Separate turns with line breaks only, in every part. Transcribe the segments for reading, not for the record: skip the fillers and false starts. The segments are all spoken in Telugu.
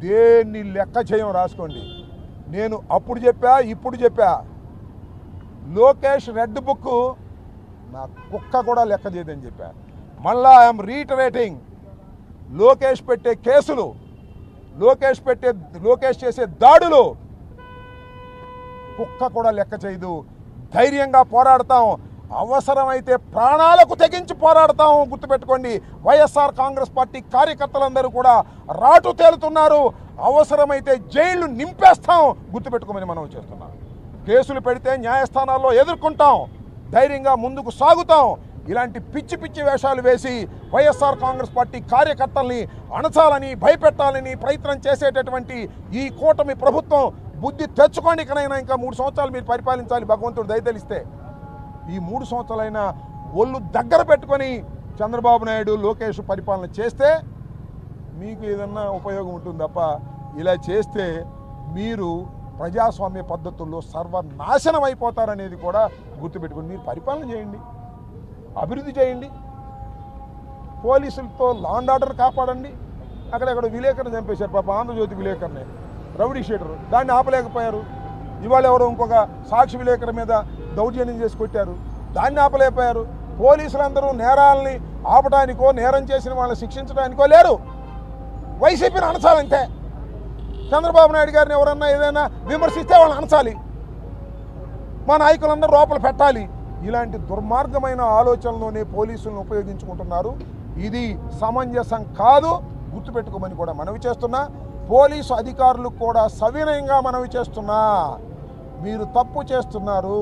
దేన్ని లెక్క చేయం రాసుకోండి. నేను అప్పుడు చెప్పా, ఇప్పుడు చెప్పా, లోకేష్ రెడ్ బుక్ నా కుక్క కూడా లెక్క చేయదని చెప్పా. మళ్ళా ఐఎమ్ రీటరేటింగ్, లోకేష్ పెట్టే కేసులు, లోకేష్ చేసే దాడులు కుక్క కూడా లెక్క చేయదు. ధైర్యంగా పోరాడతాం, అవసరమైతే ప్రాణాలకు తెగించి పోరాడతాం. గుర్తుపెట్టుకోండి, వైఎస్ఆర్ కాంగ్రెస్ పార్టీ కార్యకర్తలందరూ కూడా రాటు తేలుతున్నారు. అవసరమైతే జైళ్లు నింపేస్తాం. గుర్తుపెట్టుకోమని మనం చేస్తున్నాం. కేసులు పెడితే న్యాయస్థానాల్లో ఎదుర్కొంటాం, ధైర్యంగా ముందుకు సాగుతాం. ఇలాంటి పిచ్చి పిచ్చి వేషాలు వేసి వైఎస్ఆర్ కాంగ్రెస్ పార్టీ కార్యకర్తల్ని అణచాలని, భయపెట్టాలని ప్రయత్నం చేసేటటువంటి ఈ కూటమి ప్రభుత్వం బుద్ధి తెచ్చుకోండి. ఇకనైనా ఇంకా 3 సంవత్సరాలు మీరు పరిపాలించాలి, భగవంతుడు దయతలిస్తే. ఈ 3 సంవత్సరాలైనా ఒళ్ళు దగ్గర పెట్టుకొని చంద్రబాబు నాయుడు, లోకేష్ పరిపాలన చేస్తే మీకు ఏదన్నా ఉపయోగం ఉంటుంది తప్ప, ఇలా చేస్తే మీరు ప్రజాస్వామ్య పద్ధతుల్లో సర్వనాశనం అయిపోతారనేది కూడా గుర్తుపెట్టుకుని మీరు పరిపాలన చేయండి, అభివృద్ధి చేయండి, పోలీసులతో లా అండ్ ఆర్డర్ కాపాడండి. అక్కడెక్కడ విలేకరుని చంపేశారు పాప, ఆంధ్రజ్యోతి విలేకరుని, రౌడీ షీటరు, దాన్ని ఆపలేకపోయారు. ఇవాళ ఎవరో ఇంకొక సాక్షి విలేకరు మీద దౌర్జన్యం చేసి కొట్టారు, దాన్ని ఆపలేకపోయారు. పోలీసులందరూ నేరాలని ఆపడానికో, నేరం చేసిన వాళ్ళని శిక్షించడానికో లేరు, వైసీపీని అణచాలంటే. చంద్రబాబు నాయుడు గారిని ఎవరన్నా ఏదైనా విమర్శిస్తే వాళ్ళని అణచాలి, మా నాయకులందరూ లోపల పెట్టాలి. ఇలాంటి దుర్మార్గమైన ఆలోచనలోనే పోలీసులను ఉపయోగించుకుంటున్నారు. ఇది సమంజసం కాదు, గుర్తుపెట్టుకోమని కూడా మనవి చేస్తున్నా. పోలీసు అధికారులకు కూడా సవినయంగా మనవి చేస్తున్నా, మీరు తప్పు చేస్తున్నారు,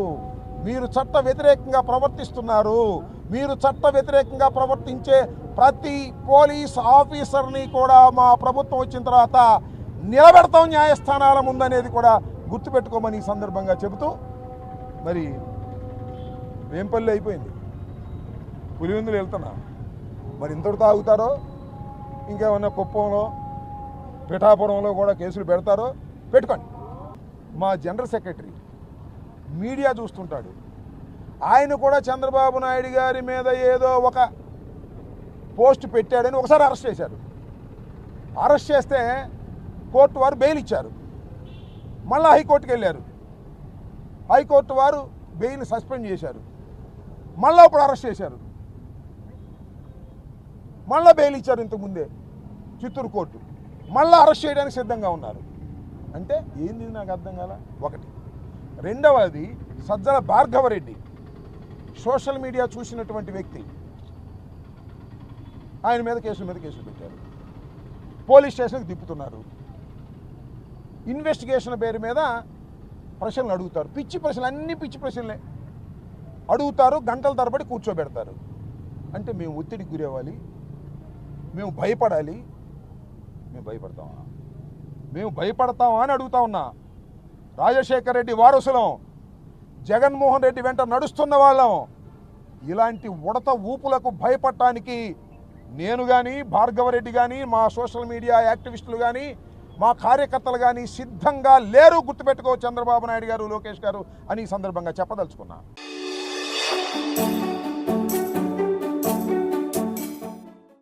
మీరు చట్ట వ్యతిరేకంగా ప్రవర్తిస్తున్నారు. మీరు చట్ట వ్యతిరేకంగా ప్రవర్తించే ప్రతి పోలీస్ ఆఫీసర్ని కూడా మా ప్రభుత్వం వచ్చిన తర్వాత నిలబెడతాం న్యాయస్థానాల ముందనేది కూడా గుర్తుపెట్టుకోమని ఈ సందర్భంగా చెబుతూ, మరి వేంపల్లి అయిపోయింది, పులివెందులు వెళ్తున్నా, మరి ఇంతటితో ఆగుతారో ఇంకేమన్నా కుప్పంలో, పిఠాపురంలో కూడా కేసులు పెడతారో పెట్టుకోండి. మా జనరల్ సెక్రటరీ మీడియా చూస్తుంటాడు, ఆయన కూడా చంద్రబాబు నాయుడు గారి మీద ఏదో ఒక పోస్ట్ పెట్టాడని ఒకసారి అరెస్ట్ చేశారు. అరెస్ట్ చేస్తే కోర్టు వారు బెయిల్ ఇచ్చారు, మళ్ళీ హైకోర్టుకి వెళ్ళారు, హైకోర్టు వారు బెయిల్ సస్పెండ్ చేశారు, మళ్ళీ ఇప్పుడు అరెస్ట్ చేశారు, మళ్ళీ బెయిల్ ఇచ్చారు ఇంతకుముందే చిత్తూరు కోర్టు, మళ్ళీ అరెస్ట్ చేయడానికి సిద్ధంగా ఉన్నారు. అంటే ఏంది నాకు అర్థం కాల. ఒకటి. రెండవది, సజ్జల భార్గవరెడ్డి సోషల్ మీడియా చూసినటువంటి వ్యక్తి, ఆయన మీద కేసుల మీద కేసులు పెట్టారు, పోలీస్ స్టేషన్కి తిప్పుతున్నారు, ఇన్వెస్టిగేషన్ పేరు మీద ప్రశ్నలు అడుగుతారు, పిచ్చి ప్రశ్నలు, అన్ని పిచ్చి ప్రశ్నలే అడుగుతారు, గంటల తరబడి కూర్చోబెడతారు. అంటే మేము ఒత్తిడికి గురవ్వాలి, మేము భయపడాలి, మేము భయపడతామా అని అడుగుతా ఉన్నా. రాజశేఖర్ రెడ్డి వారసులం, జగన్మోహన్ రెడ్డి వెంట నడుస్తున్న వాళ్ళం. ఇలాంటి ఉడత ఊపులకు భయపడటానికి నేను కానీ, భార్గవరెడ్డి కానీ, మా సోషల్ మీడియా యాక్టివిస్టులు కానీ, మా కార్యకర్తలు కానీ సిద్ధంగా లేరు. గుర్తుపెట్టుకో చంద్రబాబు నాయుడు గారు, లోకేష్ గారు అని ఈ సందర్భంగా చెప్పదలుచుకున్నా.